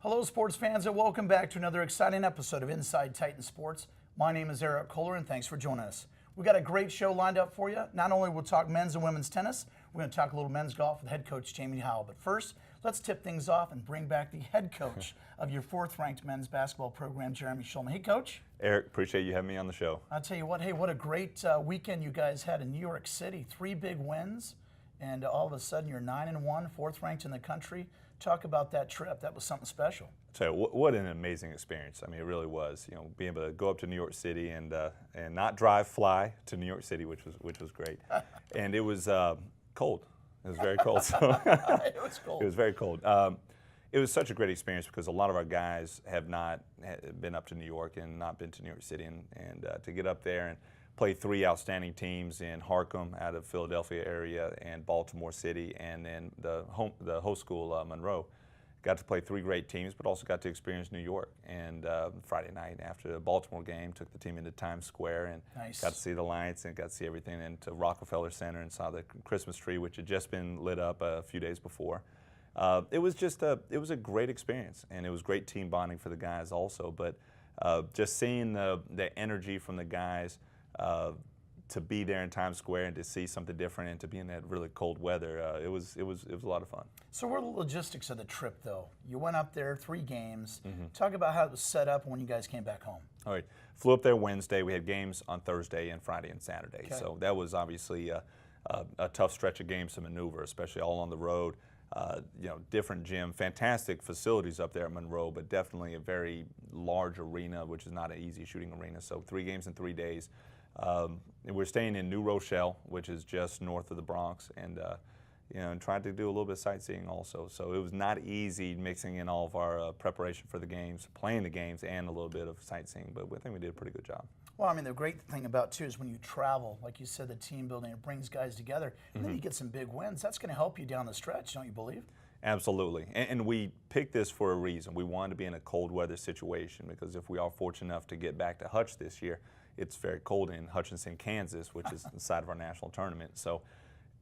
Hello, sports fans, and welcome back to another exciting episode of Inside Titan Sports. My name is Eric Kohler, and thanks for joining us. We've got a great show lined up for you. Not only will we talk men's and women's tennis, we're going to talk a little men's golf with head coach Jamie Howell. But first, let's tip things off and bring back the head coach of your fourth-ranked men's basketball program, Jeremy Schulman. Hey, Coach. Eric, appreciate you having me on the show. I'll tell you what, hey, what a great weekend you guys had in New York City. 3 big wins, and all of a sudden you're 9-1, fourth-ranked in the country. Talk about that trip. That was something special. So what an amazing experience. I mean, it really was. You know, being able to go up to New York City and not fly to New York City, which was great. And it was cold. It was very cold. So It was cold. It was very cold. It was such a great experience because a lot of our guys have not been up to New York and not been to New York City, and to get up there and play 3 outstanding teams in Harcum out of Philadelphia area and Baltimore City, and then the host school, Monroe. Got to play 3 great teams, but also got to experience New York. And Friday night after the Baltimore game, took the team into Times Square and Nice. got to see the lights and got to see everything, and to Rockefeller Center and saw the Christmas tree, which had just been lit up a few days before. It was a great experience, and it was great team bonding for the guys also. But just seeing the energy from the guys, to be there in Times Square and to see something different and to be in that really cold weather, it was a lot of fun. So what are the logistics of the trip, though? You went up there, 3 games. Talk about how it was set up when you guys came back home. All right, flew up there Wednesday. We had games on Thursday and Friday and Saturday. Okay. So that was obviously a tough stretch of games to maneuver, especially all on the road. Different gym, fantastic facilities up there at Monroe, but definitely a very large arena, which is not an easy shooting arena. So 3 games in 3 days. We're staying in New Rochelle, which is just north of the Bronx, and and tried to do a little bit of sightseeing also. So it was not easy mixing in all of our preparation for the games, playing the games, and a little bit of sightseeing, but I think we did a pretty good job. Well, I mean, the great thing about, too, is when you travel, like you said, the team building, it brings guys together, and then you get some big wins. That's going to help you down the stretch, don't you believe? Absolutely, and we picked this for a reason. We wanted to be in a cold weather situation because if we are fortunate enough to get back to Hutch this year, it's very cold in Hutchinson, Kansas, which is the site of our national tournament. So,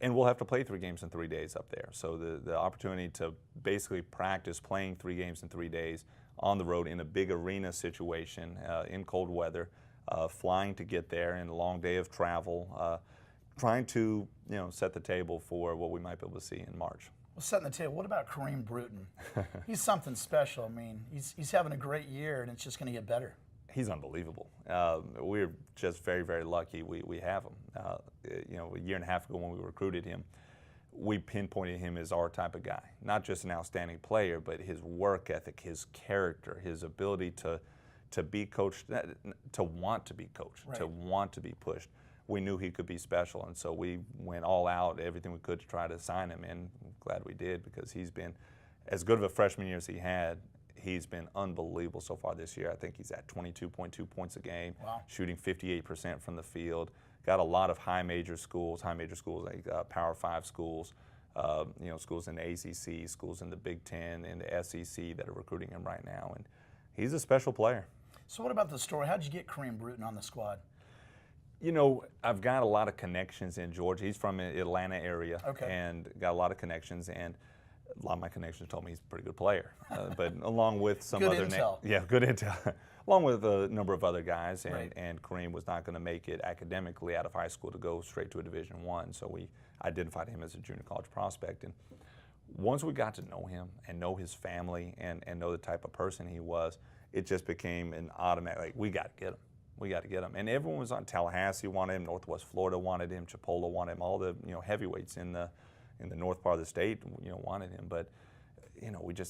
and we'll have to play 3 games in 3 days up there. So the opportunity to basically practice playing 3 games in 3 days on the road in a big arena situation in cold weather, flying to get there, and a long day of travel, trying to set the table for what we might be able to see in March. Well, setting the table, what about Kareem Bruton? He's something special. I mean, he's having a great year, and it's just going to get better. He's unbelievable. We're just very, very lucky we have him. A year and a half ago when we recruited him, we pinpointed him as our type of guy. Not just an outstanding player, but his work ethic, his character, his ability to be coached, to want to be coached, Right. to want to be pushed. We knew he could be special, and so we went all out, everything we could to try to sign him, and I'm glad we did because he's been as good of a freshman year as he had. He's been unbelievable so far this year. I think he's at 22.2 points a game, Wow. shooting 58% from the field. Got a lot of high major schools like Power 5 schools, schools in the ACC, schools in the Big Ten, and the SEC that are recruiting him right now. And he's a special player. So what about the story? How did you get Kareem Bruton on the squad? I've got a lot of connections in Georgia. He's from the Atlanta area, Okay. and got a lot of connections, and a lot of my connections told me he's a pretty good player. But along with some Good other intel. good intel. Along with a number of other guys, Right. and Kareem was not going to make it academically out of high school to go straight to a Division I. So we identified him as a junior college prospect. And once we got to know him and know his family and know the type of person he was, it just became an automatic, like, we got to get him. We got to get him. And everyone was on. Tallahassee wanted him, Northwest Florida wanted him, Chipola wanted him, all the heavyweights in the north part of the state wanted him. But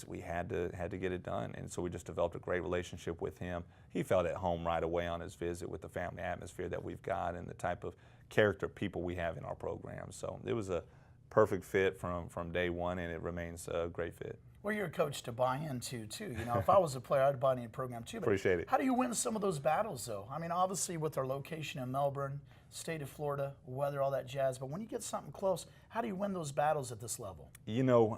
we had to get it done, and so we just developed a great relationship with him. He felt at home right away on his visit with the family atmosphere that we've got and the type of character people we have in our program. So it was a perfect fit from day one, and it remains a great fit. Well, you're a coach to buy into, too. If I was a player, I'd buy into your program, too. But Appreciate it. How do you win some of those battles, though? I mean, obviously, with our location in Melbourne, state of Florida, weather, all that jazz. But when you get something close, how do you win those battles at this level?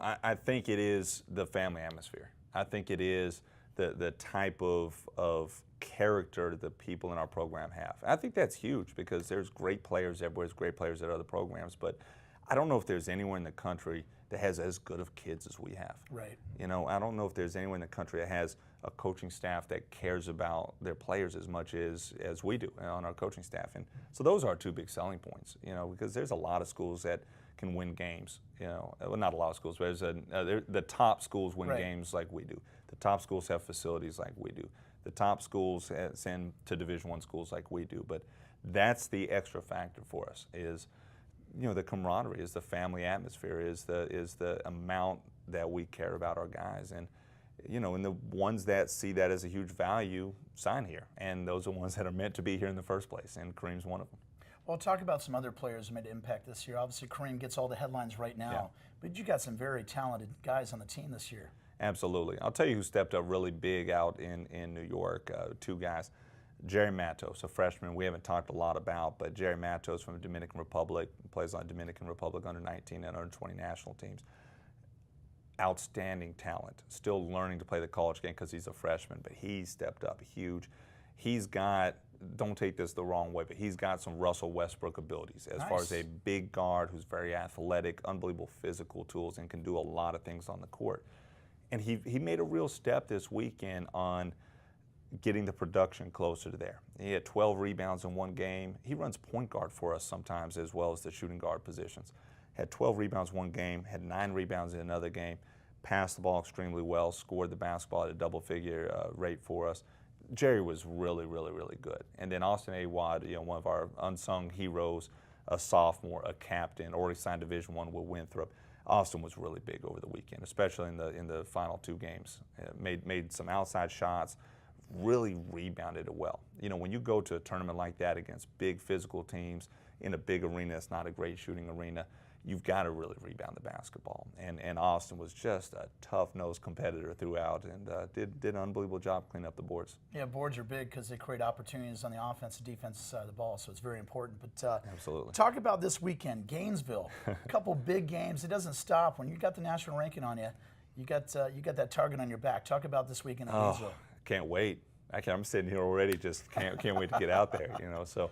I think it is the family atmosphere. I think it is the type of character the people in our program have. I think that's huge because there's great players everywhere, there's great players at other programs, but I don't know if there's anywhere in the country that has as good of kids as we have. Right. You know, I don't know if there's anyone in the country that has a coaching staff that cares about their players as much as we do on our coaching staff. And so those are our two big selling points, you know, because there's a lot of schools that can win games, you know. Well, not a lot of schools, but the top schools win games like we do. The top schools have facilities like we do. The top schools send to Division I schools like we do. But that's the extra factor for us is, you know, the camaraderie, is the family atmosphere, is the amount that we care about our guys. And, you know, and the ones that see that as a huge value sign here. And those are ones that are meant to be here in the first place. And Kareem's one of them. Well, talk about some other players who made an impact this year. Obviously, Kareem gets all the headlines right now, but you got some very talented guys on the team this year. Absolutely. I'll tell you who stepped up really big out in New York, two guys. Jerry Matos, a freshman we haven't talked a lot about, but Jerry Matos from the Dominican Republic, plays on Dominican Republic under 19 and under 20 national teams. Outstanding talent, still learning to play the college game because he's a freshman, but he stepped up huge. He's got, don't take this the wrong way, but he's got some Russell Westbrook abilities as far as a big guard who's very athletic, unbelievable physical tools, and can do a lot of things on the court. And he made a real step this weekend on getting the production closer to there. He had 12 rebounds in one game. He runs point guard for us sometimes as well as the shooting guard positions. Had 12 rebounds one game, had 9 rebounds in another game, passed the ball extremely well, scored the basketball at a double-figure rate for us. Jerry was really, really, really good. And then Austin Awad, you know, one of our unsung heroes, a sophomore, a captain, already signed Division I with Winthrop. Austin was really big over the weekend, especially in the final 2 games. Made some outside shots, really rebounded it well. You know, when you go to a tournament like that against big physical teams in a big arena, it's not a great shooting arena, you've got to really rebound the basketball. And Austin was just a tough-nosed competitor throughout and did an unbelievable job cleaning up the boards. Yeah, boards are big because they create opportunities on the offensive defensive side of the ball, so it's very important. But absolutely. Talk about this weekend, Gainesville. A couple big games. It doesn't stop. When you got the national ranking on you, you got that target on your back. Talk about this weekend in Gainesville. Can't wait. I'm sitting here already, just can't wait to get out there. You know, so.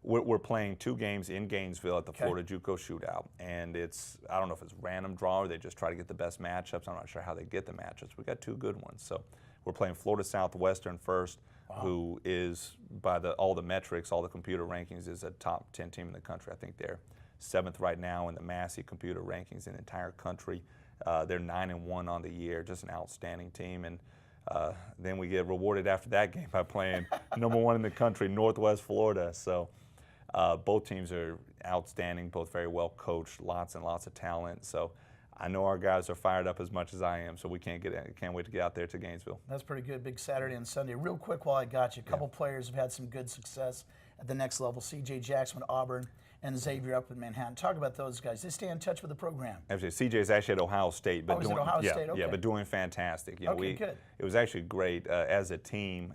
We're playing 2 games in Gainesville at the Florida JUCO Shootout, and I don't know if it's random draw or they just try to get the best matchups. I'm not sure how they get the matchups. We got 2 good ones. So we're playing Florida Southwestern first, who is, by all the metrics, all the computer rankings, is a top 10 team in the country. I think they're 7th right now in the Massey computer rankings in the entire country. They're 9-1 on the year, just an outstanding team. And then we get rewarded after that game by playing number 1 in the country, Northwest Florida. So. Both teams are outstanding, both very well coached, lots and lots of talent. So I know our guys are fired up as much as I am, so we can't wait to get out there to Gainesville. That's pretty good. Big Saturday and Sunday. Real quick while I got you, a couple players have had some good success at the next level. C.J. Jackson with Auburn and Xavier up in Manhattan. Talk about those guys. They stay in touch with the program. Actually, CJ's actually at Ohio State, but he's at Ohio State? Okay. Yeah, but doing fantastic. You know, good. It was actually great as a team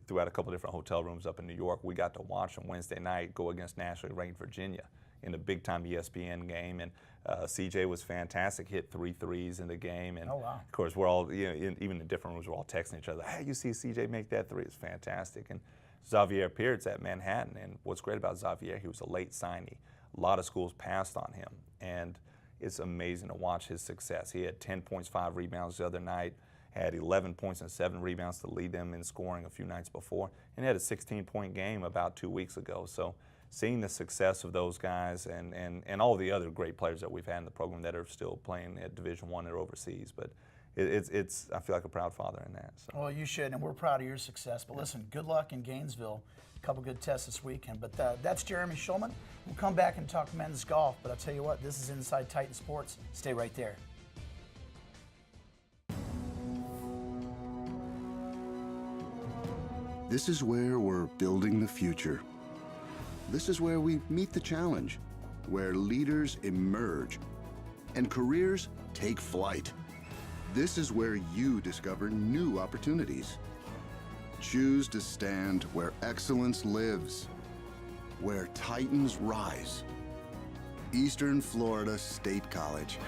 throughout a couple of different hotel rooms up in New York. We got to watch them Wednesday night go against nationally ranked Virginia in a big-time ESPN game, and CJ was fantastic. Hit 3 threes in the game, and of course we're all, you know, even in different rooms, we're all texting each other. Hey, you see CJ make that 3? It's fantastic. And Xavier Pierre's at Manhattan, and what's great about Xavier, he was a late signee. A lot of schools passed on him, and it's amazing to watch his success. He had 10 points, 5 rebounds the other night, had 11 points and 7 rebounds to lead them in scoring a few nights before, and had a 16-point game about 2 weeks ago. So seeing the success of those guys and all the other great players that we've had in the program that are still playing at Division I or overseas, but I feel like a proud father in that. So. Well, you should, and we're proud of your success. But listen, good luck in Gainesville. A couple good tests this weekend. But that's Jeremy Schulman. We'll come back and talk men's golf. But I'll tell you what, this is Inside Titan Sports. Stay right there. This is where we're building the future. This is where we meet the challenge, where leaders emerge and careers take flight. This is where you discover new opportunities. Choose to stand where excellence lives, where titans rise. Eastern Florida State College.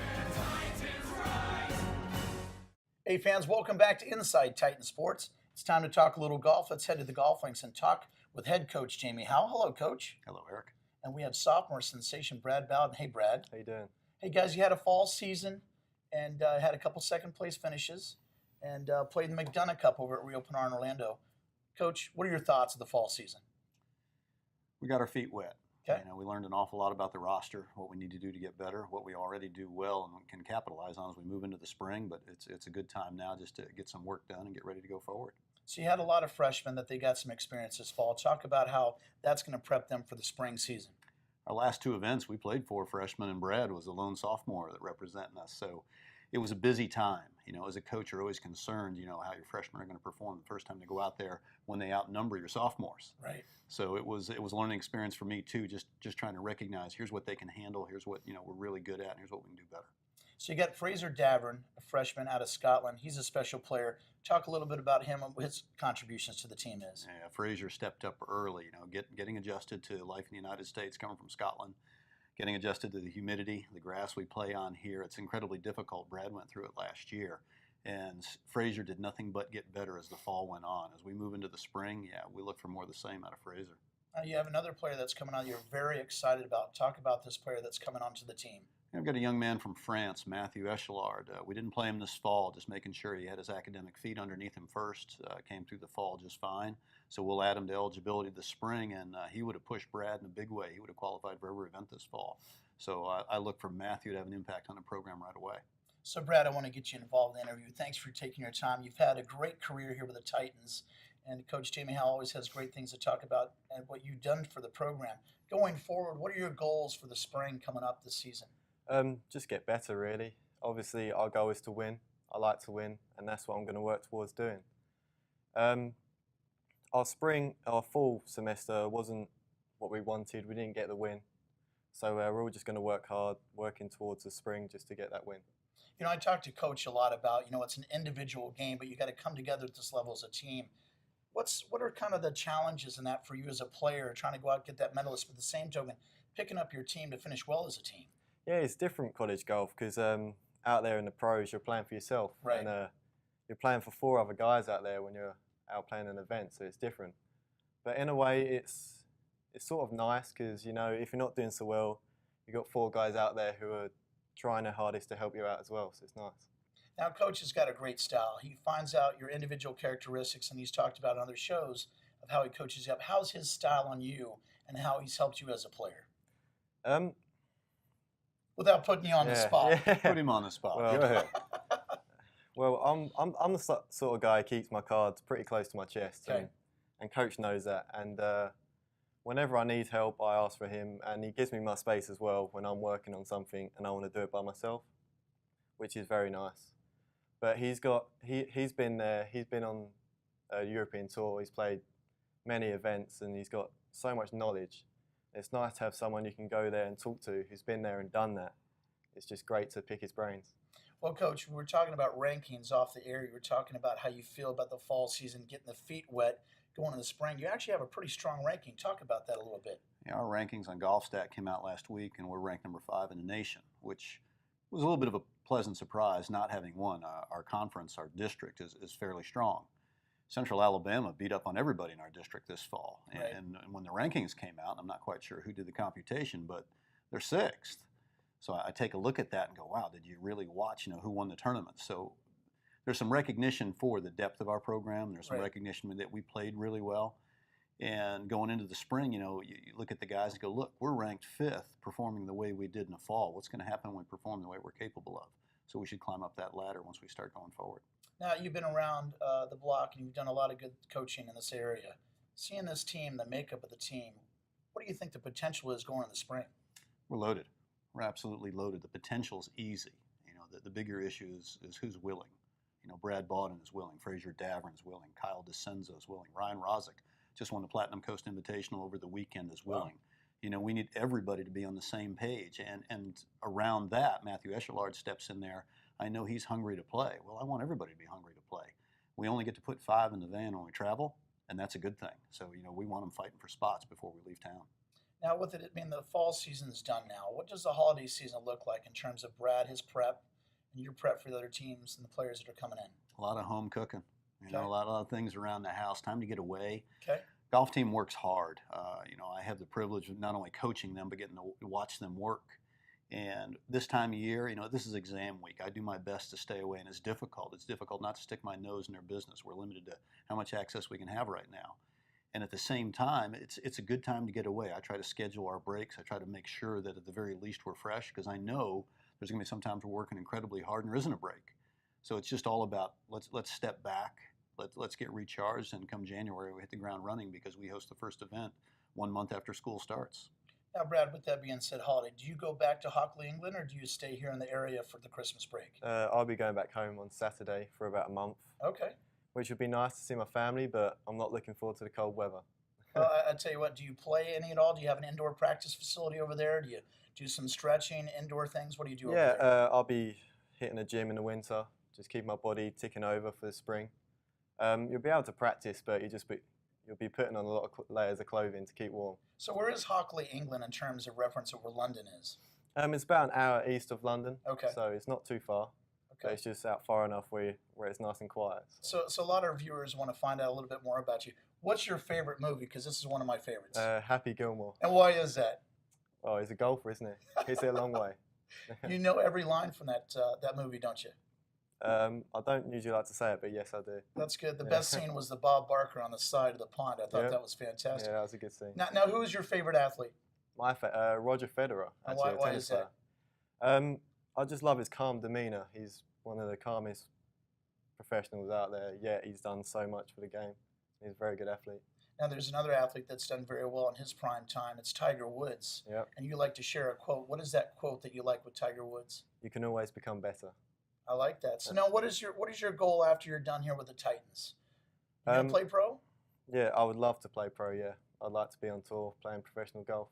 Hey fans, welcome back to Inside Titan Sports. It's time to talk a little golf. Let's head to the golf links and talk with head coach Jamie Howell. Hello, Coach. Hello, Eric. And we have sophomore sensation Brad Bawden. Hey, Brad. How you doing? Hey guys, you had a fall season and had a couple second place finishes and played in the McDonough Cup over at Reopen in Orlando. Coach, what are your thoughts of the fall season? We got our feet wet. Okay. We learned an awful lot about the roster, what we need to do to get better, what we already do well and can capitalize on as we move into the spring. But it's a good time now just to get some work done and get ready to go forward. So you had a lot of freshmen that they got some experience this fall. Talk about how that's going to prep them for the spring season. Our last two events, we played 4 freshmen, and Brad was a lone sophomore that representing us. So it was a busy time. As a coach, you're always concerned, how your freshmen are going to perform the first time they go out there when they outnumber your sophomores. Right. So it was a learning experience for me too, just trying to recognize here's what they can handle, here's what we're really good at, and here's what we can do better. So you got Fraser Davern, a freshman out of Scotland. He's a special player. Talk a little bit about him and what his contributions to the team is. Yeah, Fraser stepped up early, getting adjusted to life in the United States, coming from Scotland, getting adjusted to the humidity, the grass we play on here. It's incredibly difficult. Brad went through it last year. And Fraser did nothing but get better as the fall went on. As we move into the spring, we look for more of the same out of Fraser. You have another player that's coming on you're very excited about. Talk about this player that's coming onto the team. I've got a young man from France, Matthew Echelard. We didn't play him this fall, just making sure he had his academic feet underneath him first. Came through the fall just fine. So we'll add him to eligibility this spring, and he would have pushed Brad in a big way. He would have qualified for every event this fall. So I look for Matthew to have an impact on the program right away. So, Brad, I want to get you involved in the interview. Thanks for taking your time. You've had a great career here with the Titans, and Coach Jamie Howell always has great things to talk about and what you've done for the program. Going forward, what are your goals for the spring coming up this season? Just get better, really. Obviously, our goal is to win. I like to win, and that's what I'm going to work towards doing. Our fall semester wasn't what we wanted. We didn't get the win. So we're all just going to work hard, working towards the spring just to get that win. I talked to Coach a lot about, it's an individual game, but you got to come together at this level as a team. What are kind of the challenges in that for you as a player, trying to go out and get that medalist, but at the same token, picking up your team to finish well as a team? Yeah, it's different college golf because out there in the pros, you're playing for yourself. Right. And you're playing for 4 other guys out there when you're out playing an event, so it's different. But in a way, it's sort of nice because, if you're not doing so well, you've got 4 guys out there who are trying their hardest to help you out as well, so it's nice. Now, Coach has got a great style. He finds out your individual characteristics, and he's talked about on other shows of how he coaches you up. How's his style on you and how he's helped you as a player? Without putting you on the spot. Yeah. Put him on the spot. Well, Go ahead. Well, I'm the sort of guy who keeps my cards pretty close to my chest, Okay. and Coach knows that. And whenever I need help, I ask for him, and he gives me my space as well when I'm working on something and I want to do it by myself, which is very nice. But he's been there. He's been on a European tour. He's played many events, and he's got so much knowledge. It's nice to have someone you can go there and talk to who's been there and done that. It's just great to pick his brains. Well, Coach, we were talking about rankings off the air. You were talking about how you feel about the fall season, getting the feet wet, going into the spring. You actually have a pretty strong ranking. Talk about that a little bit. Yeah, our rankings on GolfStat came out last week, and we're ranked number 5 in the nation, which was a little bit of a pleasant surprise not having won. Our conference, our district is fairly strong. Central Alabama beat up on everybody in our district this fall. Right. And when the rankings came out, I'm not quite sure who did the computation, but they're 6th. So I take a look at that and go, wow, did you really watch, who won the tournament? So there's some recognition for the depth of our program. There's some Right. recognition that we played really well. And going into the spring, you look at the guys and go, look, we're ranked 5th performing the way we did in the fall. What's going to happen when we perform the way we're capable of? So we should climb up that ladder once we start going forward. Now, you've been around the block, and you've done a lot of good coaching in this area. Seeing this team, the makeup of the team, what do you think the potential is going in the spring? We're loaded. We're absolutely loaded. The potential's easy. The bigger issue is who's willing. Brad Bawden is willing. Fraser Davern's willing. Kyle DeCenzo is willing. Ryan Rosick just won the Platinum Coast Invitational over the weekend is willing. Wow. We need everybody to be on the same page. And around that, Matthew Echelard steps in there. I know he's hungry to play. Well, I want everybody to be hungry to play. We only get to put 5 in the van when we travel, and that's a good thing. So, we want them fighting for spots before we leave town. Now, with it being the fall season's done now, what does the holiday season look like in terms of Brad, his prep, and your prep for the other teams and the players that are coming in? A lot of home cooking. Okay. A lot of things around the house. Time to get away. Okay. Golf team works hard. I have the privilege of not only coaching them, but getting to watch them work. And this time of year, this is exam week. I do my best to stay away, and it's difficult. It's difficult not to stick my nose in their business. We're limited to how much access we can have right now. And at the same time, it's a good time to get away. I try to schedule our breaks. I try to make sure that at the very least we're fresh, because I know there's going to be some times we're working incredibly hard and there isn't a break. So it's just all about let's step back, let's get recharged, and come January we hit the ground running, because we host the first event 1 month after school starts. Now, Brad, with that being said, holiday, do you go back to Hockley, England, or do you stay here in the area for the Christmas break? I'll be going back home on Saturday for about a month, Okay. which would be nice to see my family, but I'm not looking forward to the cold weather. I tell you what, do you play any at all? Do you have an indoor practice facility over there? Do you do some stretching, indoor things? What do you do over there? I'll be hitting a gym in the winter, just keep my body ticking over for the spring. You'll be able to practice, but you'll be putting on a lot of layers of clothing to keep warm. So where is Hockley, England, in terms of reference of where London is? It's about an hour east of London, Okay. so it's not too far. But Okay. it's just out far enough where it's nice and quiet. So a lot of our viewers want to find out a little bit more about you. What's your favorite movie? Because this is one of my favorites. Happy Gilmore. And why is that? Oh, he's a golfer, isn't he? Hits it a long way. You know every line from that movie, don't you? I don't usually like to say it, but yes, I do. That's good. The Yeah. best scene was the Bob Barker on the side of the pond. I thought Yeah. that was fantastic. Yeah, that was a good scene. Now, who is your favorite athlete? Roger Federer, And actually, why a tennis is that? player. I just love his calm demeanour. He's one of the calmest professionals out there, yet he's done so much for the game. He's a very good athlete. Now, there's another athlete that's done very well in his prime time. It's Tiger Woods. Yep. And you like to share a quote. What is that quote that you like with Tiger Woods? You can always become better. I like that. So now, what is your goal after you're done here with the Titans? You gonna play pro? Yeah, I would love to play pro, yeah. I'd like to be on tour playing professional golf.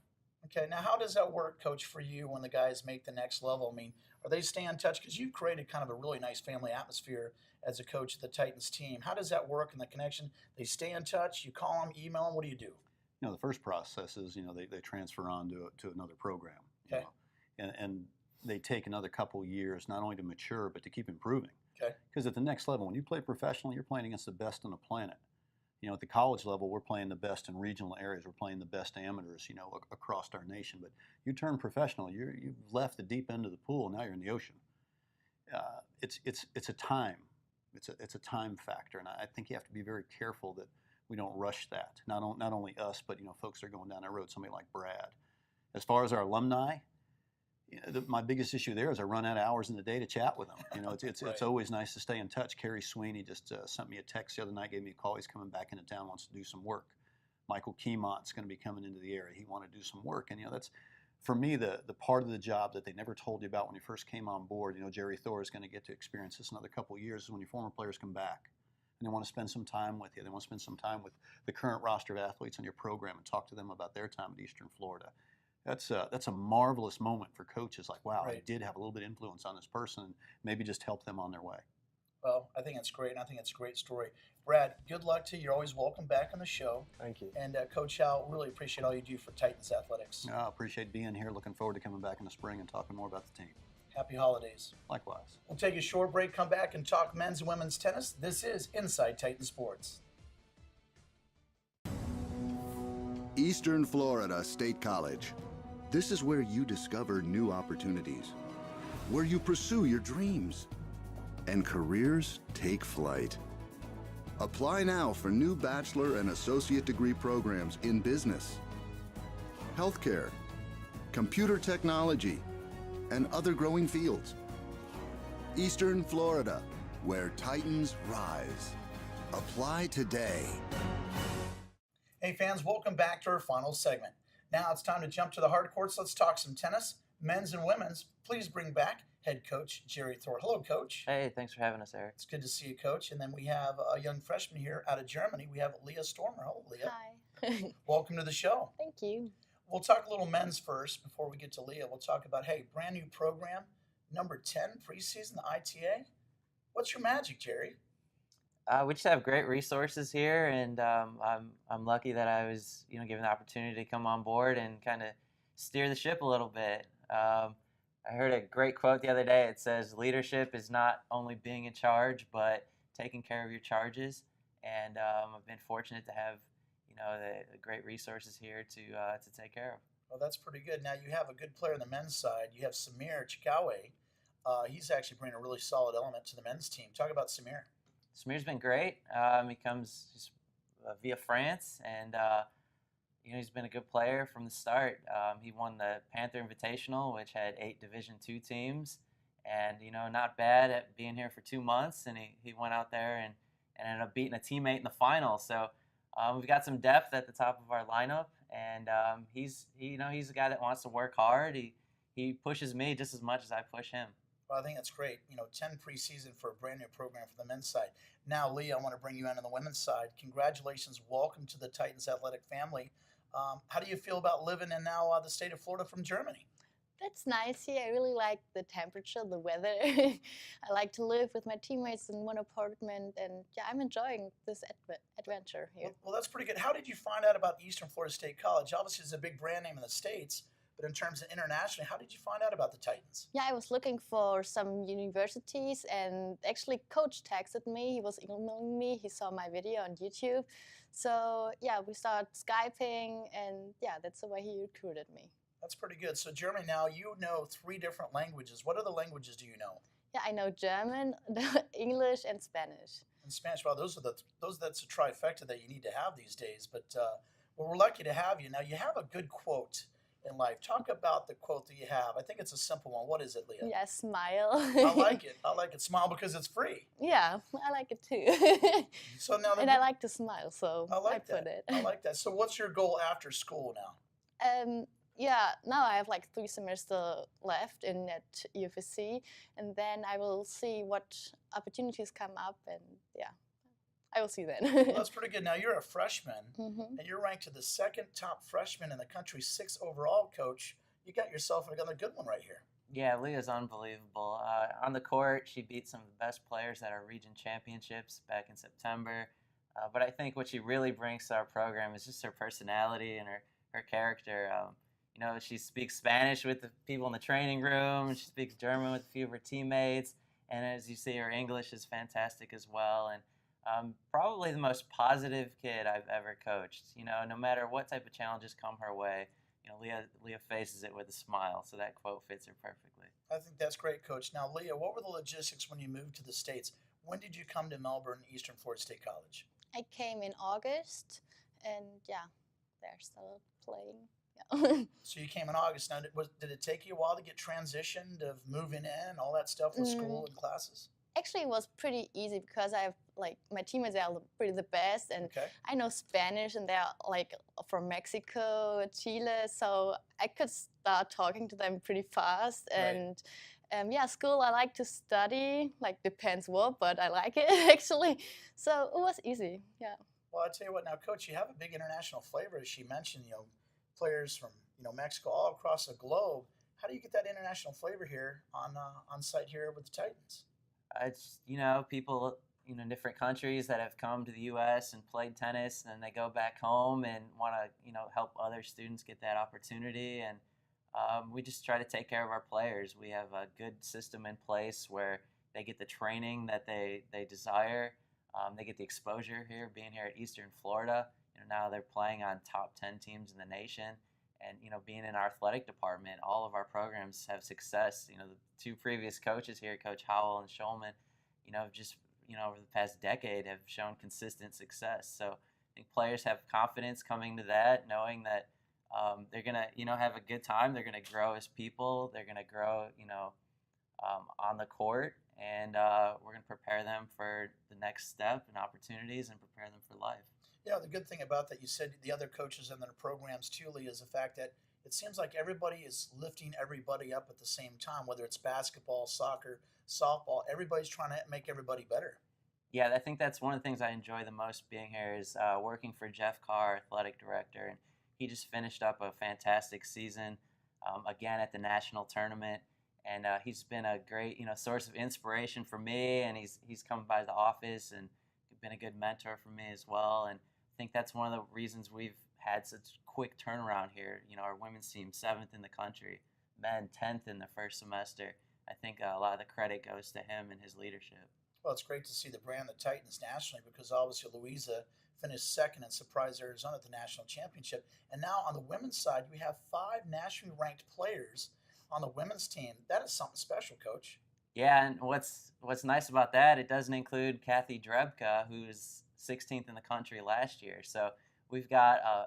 Okay. Now, how does that work, Coach, for you when the guys make the next level? I mean, are they staying in touch? Because you've created kind of a really nice family atmosphere as a coach of the Titans team. How does that work in the connection? They stay in touch? You call them, email them? What do you do? The first process is, they transfer on to another program. Okay. And they take another couple years not only to mature, but to keep improving. Okay. Because at the next level, when you play professional, you're playing against the best on the planet. At the college level, we're playing the best in regional areas. We're playing the best amateurs, across our nation. But you turn professional, you've left the deep end of the pool. Now you're in the ocean. It's a time. It's a time factor, and I think you have to be very careful that we don't rush that. Not only us, but folks that are going down that road. Somebody like Brad. As far as our alumni, my biggest issue there is I run out of hours in the day to chat with them. It's Right. it's always nice to stay in touch. Kerry Sweeney just sent me a text the other night, gave me a call. He's coming back into town, wants to do some work. Michael Keymont's going to be coming into the area. He wanted to do some work, and that's for me the part of the job that they never told you about when you first came on board. Jerry Thor is going to get to experience this another couple of years, is when your former players come back and they want to spend some time with you. They want to spend some time with the current roster of athletes on your program and talk to them about their time at Eastern Florida. That's a marvelous moment for coaches. Like, wow, Right. I did have a little bit of influence on this person, and maybe just help them on their way. Well, I think it's great, and I think it's a great story. Brad, good luck to you. You're always welcome back on the show. Thank you. And Coach Howell, really appreciate all you do for Titans Athletics. I appreciate being here. Looking forward to coming back in the spring and talking more about the team. Happy holidays. Likewise. We'll take a short break, come back, and talk men's and women's tennis. This is Inside Titan Sports. Eastern Florida State College. This is where you discover new opportunities, where you pursue your dreams, and careers take flight. Apply now for new bachelor and associate degree programs in business, healthcare, computer technology, and other growing fields. Eastern Florida, where Titans rise. Apply today. Hey fans, welcome back to our final segment. Now it's time to jump to the hard courts. Let's talk some tennis, men's and women's. Please bring back head coach Jerry Thor. Hello, Coach. Hey, thanks for having us, Eric. It's good to see you, Coach. And then we have a young freshman here out of Germany. We have Leah Stormer. Hello, Leah. Hi. Welcome to the show. Thank you. We'll talk a little men's first before we get to Leah. We'll talk about, hey, brand new program, number 10 preseason, the ITA. What's your magic, Jerry? We just have great resources here, and I'm lucky that I was given the opportunity to come on board and kind of steer the ship a little bit. I heard a great quote the other day. It says, "Leadership is not only being in charge, but taking care of your charges." And I've been fortunate to have the great resources here to take care of. Well, that's pretty good. Now you have a good player on the men's side. You have Samir Chikawe. He's actually bringing a really solid element to the men's team. Talk about Samir. Samir's been great. He comes just, via France, and he's been a good player from the start. He won the Panther Invitational, which had 8 Division II teams, and not bad at being here for 2 months. And he went out there and ended up beating a teammate in the final. So we've got some depth at the top of our lineup, and he's a guy that wants to work hard. He pushes me just as much as I push him. Well, I think that's great. 10 preseason for a brand new program for the men's side. Now, Lee, I want to bring you in on the women's side. Congratulations. Welcome to the Titans athletic family. How do you feel about living in now the state of Florida from Germany? That's nice here. I really like the temperature, the weather. I like to live with my teammates in one apartment, and yeah, I'm enjoying this adventure here. Well, that's pretty good. How did you find out about Eastern Florida State College? Obviously, it's a big brand name in the States, but in terms of internationally, how did you find out about the Titans? Yeah, I was looking for some universities, and actually Coach texted me. He was emailing me. He saw my video on YouTube. So yeah, we started Skyping, and yeah, that's the way he recruited me. That's pretty good. So Germany, now you know 3 different languages. What other languages do you know? Yeah, I know German, English, and Spanish. And Spanish. Well, that's a trifecta that you need to have these days. But well, we're lucky to have you. Now you have a good quote in life. Talk about the quote that you have. I think it's a simple one. What is it, Leah? Yeah, smile. I like it. I like it. Smile because it's free. Yeah, I like it too. So now, and I like to smile, so I like put that. it. I like that. So what's your goal after school now? Yeah, now I have like 3 semesters left at EFSC, and then I will see what opportunities come up, and yeah, I will see then. Well, that's pretty good. Now you're a freshman, Mm-hmm. and you're ranked to the 2nd top freshman in the country, 6th overall, Coach. You got yourself another good one right here. Yeah, Leah's unbelievable. On the court, she beat some of the best players at our region championships back in September. But I think what she really brings to our program is just her personality and her character. She speaks Spanish with the people in the training room. She speaks German with a few of her teammates. And as you see, her English is fantastic as well. And probably the most positive kid I've ever coached. No matter what type of challenges come her way, Leah faces it with a smile. So that quote fits her perfectly. I think that's great, Coach. Now, Leah, what were the logistics when you moved to the States? When did you come to Melbourne, Eastern Florida State College? I came in August, and yeah, there started playing. Yeah. So you came in August. Now, did it take you a while to get transitioned of moving in, all that stuff with school and classes? Actually, it was pretty easy because I have my teammates are pretty the best, and Okay. I know Spanish, and they're from Mexico, Chile, so I could start talking to them pretty fast. Right. And yeah, school I like to study, depends what, but I like it actually. So it was easy, yeah. Well, I tell you what, now, Coach, you have a big international flavor, as she mentioned. Players from Mexico, all across the globe. How do you get that international flavor here on site here with the Titans? It's people in different countries that have come to the U.S. and played tennis, and they go back home and want to help other students get that opportunity. And we just try to take care of our players. We have a good system in place where they get the training that they desire. They get the exposure here, being here at Eastern Florida. Now they're playing on top 10 teams in the nation. And, being in our athletic department, all of our programs have success. The 2 previous coaches here, Coach Howell and Schulman, just, over the past decade have shown consistent success. So I think players have confidence coming to that, knowing that they're going to, have a good time. They're going to grow as people. They're going to grow, on the court. And we're going to prepare them for the next step and opportunities and prepare them for life. Yeah, the good thing about that, you said the other coaches in their programs too, Lee, is the fact that it seems like everybody is lifting everybody up at the same time, whether it's basketball, soccer, softball. Everybody's trying to make everybody better. Yeah, I think that's one of the things I enjoy the most being here is working for Jeff Carr, athletic director, and he just finished up a fantastic season again at the national tournament, and he's been a great source of inspiration for me, and he's come by the office and been a good mentor for me as well. And I think that's one of the reasons we've had such quick turnaround here. Our women's team 7th in the country, men 10th in the first semester. I think a lot of the credit goes to him and his leadership. Well, it's great to see the brand, the Titans, nationally, because obviously Louisa finished second and surprised Arizona at the national championship. And now on the women's side, we have 5 nationally ranked players on the women's team. That is something special, Coach. Yeah, and what's nice about that, it doesn't include Kathy Drebka, who's 16th in the country last year. So we've got a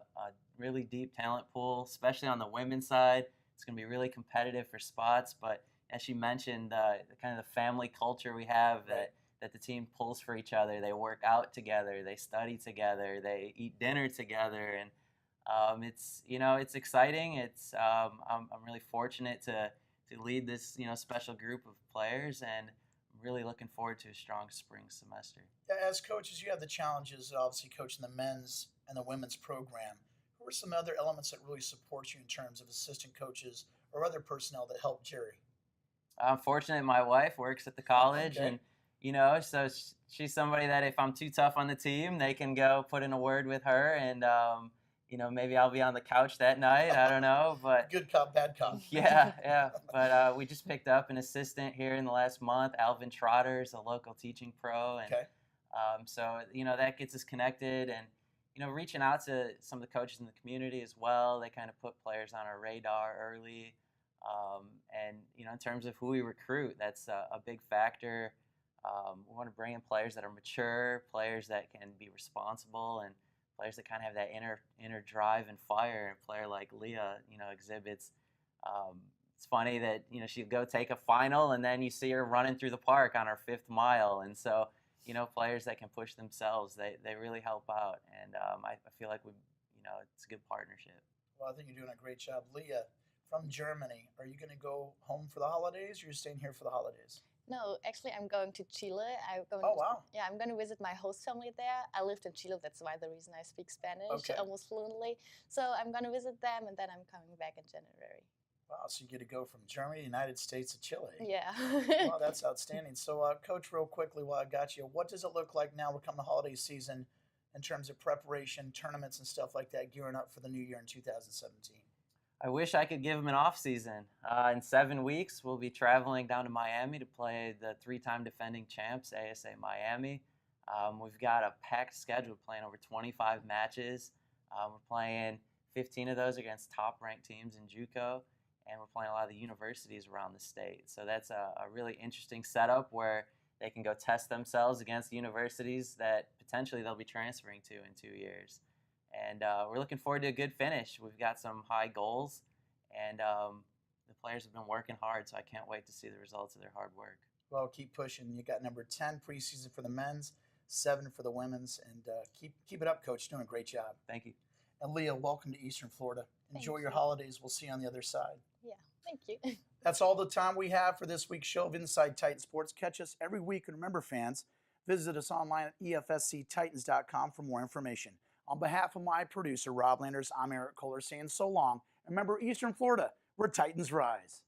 really deep talent pool, especially on the women's side. It's going to be really competitive for spots, but as she mentioned, the kind of the family culture we have that the team pulls for each other. They work out together, they study together, they eat dinner together, and it's exciting. I'm really fortunate to lead this special group of players, and I'm really looking forward to a strong spring semester. As coaches, you have the challenges of obviously coaching the men's and the women's program. Who are some other elements that really support you in terms of assistant coaches or other personnel that help Jerry? I'm fortunate my wife works at the college, Okay. and so she's somebody that if I'm too tough on the team, they can go put in a word with her, and maybe I'll be on the couch that night. I don't know, but Good cop, bad cop. yeah. But we just picked up an assistant here in the last month, Alvin Trotter's a local teaching pro, and Okay. so that gets us connected, and reaching out to some of the coaches in the community as well. They kind of put players on our radar early, and in terms of who we recruit, that's a big factor. We want to bring in players that are mature, players that can be responsible, and players that kind of have that inner drive and fire. And a player like Leah, exhibits. It's funny that she'll go take a final, and then you see her running through the park on her 5th mile. And so, players that can push themselves, they really help out. And I feel like it's a good partnership. Well, I think you're doing a great job. Leah, from Germany, are you going to go home for the holidays, or you're staying here for the holidays? No, actually, I'm going to Chile. Oh, wow. Yeah, I'm going to visit my host family there. I lived in Chile. That's why the reason I speak Spanish almost fluently. So I'm going to visit them, and then I'm coming back in January. Wow, so you get to go from Germany, United States to Chile. Yeah. Wow, that's outstanding. So, Coach, real quickly while I got you, what does it look like now? We're coming to holiday season in terms of preparation, tournaments, and stuff like that, gearing up for the new year in 2017. I wish I could give them an off season. In 7 weeks, we'll be traveling down to Miami to play the 3-time defending champs, ASA Miami. We've got a packed schedule, playing over 25 matches. We're playing 15 of those against top-ranked teams in JUCO, and we're playing a lot of the universities around the state. So that's a really interesting setup where they can go test themselves against the universities that potentially they'll be transferring to in 2 years. And we're looking forward to a good finish. We've got some high goals, and the players have been working hard, so I can't wait to see the results of their hard work. Well, keep pushing. You got number 10 preseason for the men's, 7 for the women's, and keep it up, Coach. Doing a great job. Thank you. And Leah, welcome to Eastern Florida. Enjoy Thank your you. holidays. We'll see you on the other side. Yeah, thank you. That's all the time we have for this week's show of Inside Titan Sports. Catch us every week, and remember, fans, visit us online at EFSCTitans.com for more information. On behalf of my producer, Rob Landers, I'm Eric Kohler saying so long. And remember, Eastern Florida, where Titans rise.